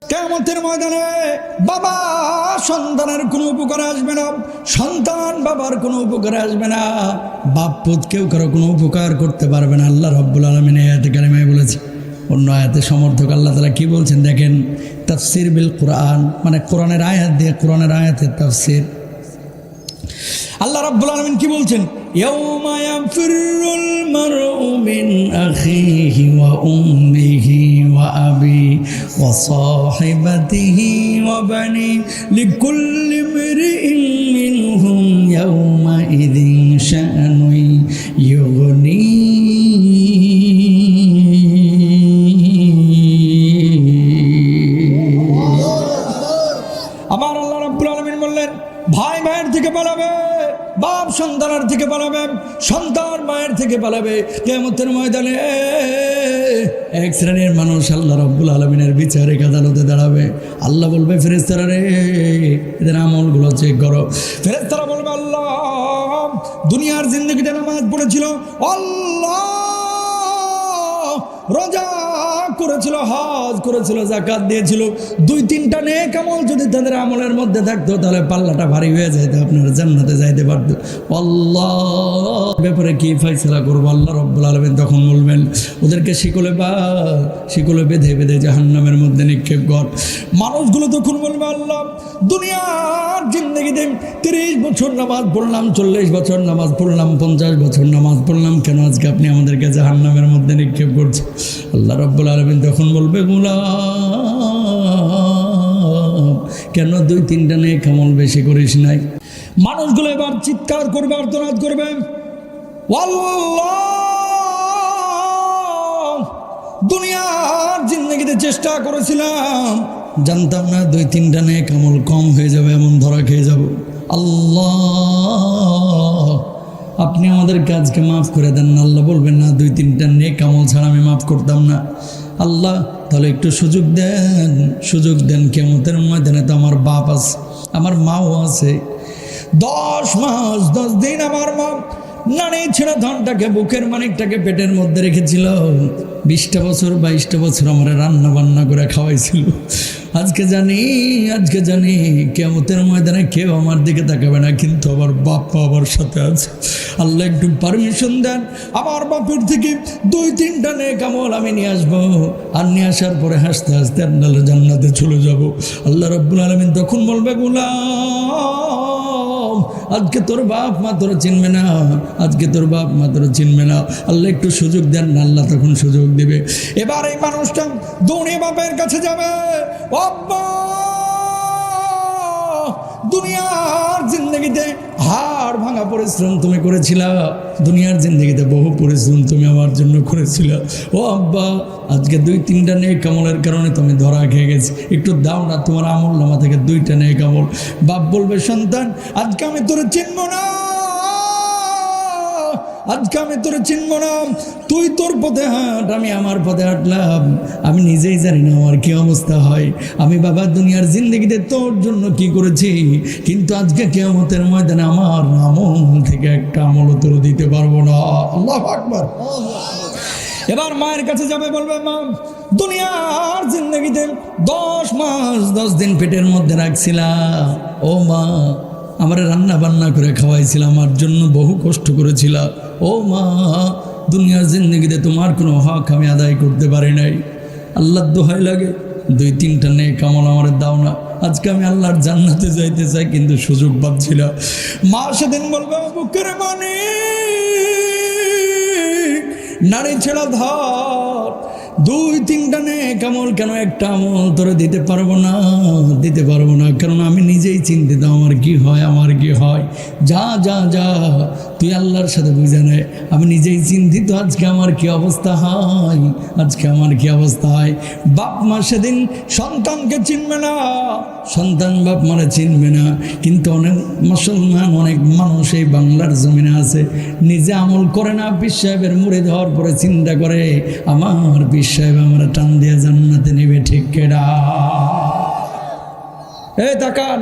কিয়ামতের ময়দানে বাবা সন্তানের কোনো উপকারে আসবে না, সন্তান বাবার কোনো উপকারে আসবে না, বাপ পুত কেউ কারো কোনো উপকার করতে পারবে না। আল্লাহ রাব্বুল আলামিন এই আয়াতে কারিমায় বলেছে। অন্য আয়াতে সমর্থক আল্লাহ তাআলা কি বলছেন দেখেন, তাফসির বিল কোরআন, মানে কোরআনের আয়াত দিয়ে কোরআনের আয়াতের তাফসির। আল্লাহ রাব্বুল আলামিন কি বলছেন, ইয়াউমা ইয়াফিরুল মারউ মিন আখিহি ওয়া উম্মিহি ওয়া আবি ওয়া সাহিবাতিহি ওয়া বানি লিকুল্লি ইমরিইন মিনহুম ইয়াউমা ইযিন শা'নুন ইউগনি। আমার আল্লাহ রাব্বুল আলামিন বললেন, ভাই ভাইয়ের থেকে পালাবে, বাপ সন্তানের থেকে পালাবে, সন্তান মায়ের থেকে পালাবে। কিয়ামতের ময়দানে এক শ্রেণীর মানুষ আল্লাহ রাব্বুল আলামিনের বিচারিক আদালতে দাঁড়াবে। আল্লাহ বলবে, ফেরেশতারা রে, এদের আমলগুলো চেক করো। ফেরেশতারা বলবে, আল্লাহ দুনিয়ার জিন্দেগিতে নামাজ পড়েছিল, আল্লাহ রোজা করেছিল, হজ করেছিল, যাকাত দিয়েছিল, 2-3টা নেক আমল যদি তাদের আমলের মধ্যে থাকতো তাহলে পাল্লাটা ভারী হয়ে যেত, আপনারা জান্নাতে যাইতে পারতো। আল্লাহ ব্যাপারে কি ফয়সালা করবো? আল্লাহ রাব্বুল আলামিন তখন বলবেন, ওদেরকে শিকলে বেঁধে বেঁধে জাহান্নামের মধ্যে নিক্ষেপ কর। মানুষগুলো তখন বলবে, আল্লাহ দুনিয়ার জিন্দেগিতে 30 বছর নামাজ পড়লাম, 40 বছর নামাজ পড়লাম, 50 বছর নামাজ পড়লাম, কেন আজকে আপনি আমাদেরকে জাহান্নামের মধ্যে নিক্ষেপ করছেন? আল্লাহ রাব্বুল আলামিন তখন বলবে, গোলাম কেন 2-3টা নেক আমল বেশি করিস নাই? মানুষগুলো এবার চিৎকার করবে, আর্তনাদ করবে, আল্লাহ দুনিয়ার জিন্দেগিতে চেষ্টা করেছিলাম, জানতাম না 2-3টা নেক আমল কম হয়ে যাবে, এমন ধরা খেয়ে যাব। আল্লাহ আপনি আমাদের কাজকে মাফ করে দেন না। আল্লাহ বলবেন, না 2-3টা নেক আমল ছাড়া আমি মাফ করতাম না। আল্লাহ তাহলে একটু সুযোগ দেন। কিয়ামতের ময়দানে তো আমার বাপ আছে, আমার মাও আছে। 10 মাস 10 দিন আমার মা নানি ছেড়ে ধনটাকে, বুকের মানিকটাকে পেটের মধ্যে রেখেছিল। 20টা বছর 22টা বছর আমার রান্না বান্না করে খাওয়াইছিল। আজকে জানি কিয়ামতের ময়দানে কেউ আমার দিকে তাকাবে না, কিন্তু আমার বাপ আমার সাথে আছে। আল্লাহ একটু পারমিশন দেন, আমার বাপের থেকে 2-3টা নেক আমল আমি নিয়ে আসবো, আর নিয়ে আসার পরে হাসতে হাসতে আল্লাহ জান্নাতে চলে যাব। আল্লাহ রাব্বুল আলামিন তখন বলবে, গোলাম আজকে তোর বাপ মা তোর চিনবে না, আজকে তোর বাপ মা তোর চিনবে না। আল্লাহ একটু সুযোগ দেন না, আল্লাহ তখন সুযোগ দিবে। এবার এই মানুষটা দৌড়ে বাপের কাছে যাবে, আব্বা দুনিয়ার জিন্দগিতে হাড় ভাঙা পরিশ্রম তুমি করেছিলা, দুনিয়ার জিন্দগিতে বহু পরিশ্রম তুমি আমার জন্য করেছিলা। ও আব্বা আজকে 2-3টা নেক আমলের কারণে তুমি ধরা খেয়ে গেছি, একটু দাও না তোমার আমল নামা থেকে 2টা নেক আমল। বাপ বলবে, সন্তান আজকে আমি তোরে চিনব না, আজকে আমি তোরে চিনব না, তুই তোর পথে হাঁট, আমি আমার পথে হাঁটলাম। আমি নিজেই জানি না আমার কি অবস্থা হয়। আমি বাবা দুনিয়ার জিন্দগিতে তোর জন্য কি করেছি, কিন্তু আজকে কিয়ামতের ময়দানে আমার আমল থেকে একটা আমলও তোর দিতে পারবো না। আল্লাহু আকবার। এবার মায়ের কাছে যাবে, বলবে, মা দুনিয়ার জিন্দগিতে 10 মাস 10 দিন পেটের মধ্যে রাখছিলাম, ও মা আমার রান্না বান্না করে খাওয়াইছিলাম, আমার জন্য বহু কষ্ট করেছিলাম। ও মা দুনিয়ার জিন্দগিতে তোমার কোনো হক আমি আদায় করতে পারি নাই। আল্লাহর দোহাই লাগে 2-3টা নেক আমল আমার দাও না, আজকে আমি আল্লাহর জান্নাতে যাইতে চাই, কিন্তু সুযোগ পাচ্ছি না। মা সেদিন বলবে, বুকের মানে নারী ছেড়া ধর, 2-3টা নেক আমল কেন একটা আমল তোরে দিতে পারবো না, কারণ আমি নিজেই চিন্তিত আমার কি হয়। যা তুই আল্লাহর সাথে বুঝে নে, আমি নিজেই চিন্তিত আজকে আমার কি অবস্থা হয়। বাপ মা সেদিন সন্তানকে চিনবে না, সন্তান বাপ মারা চিনবে না, কিন্তু অনেক মুসলমান, অনেক মানুষ এই বাংলার জমিনে আছে, নিজে আমল করে না, পীর সাহেবের মুরিদ হওয়ার পরে চিন্তা করে আমার পীর সাহেব আমরা টান দিয়ে জান্নাতে নেবে, ঠিক কেডা? এই তাকান।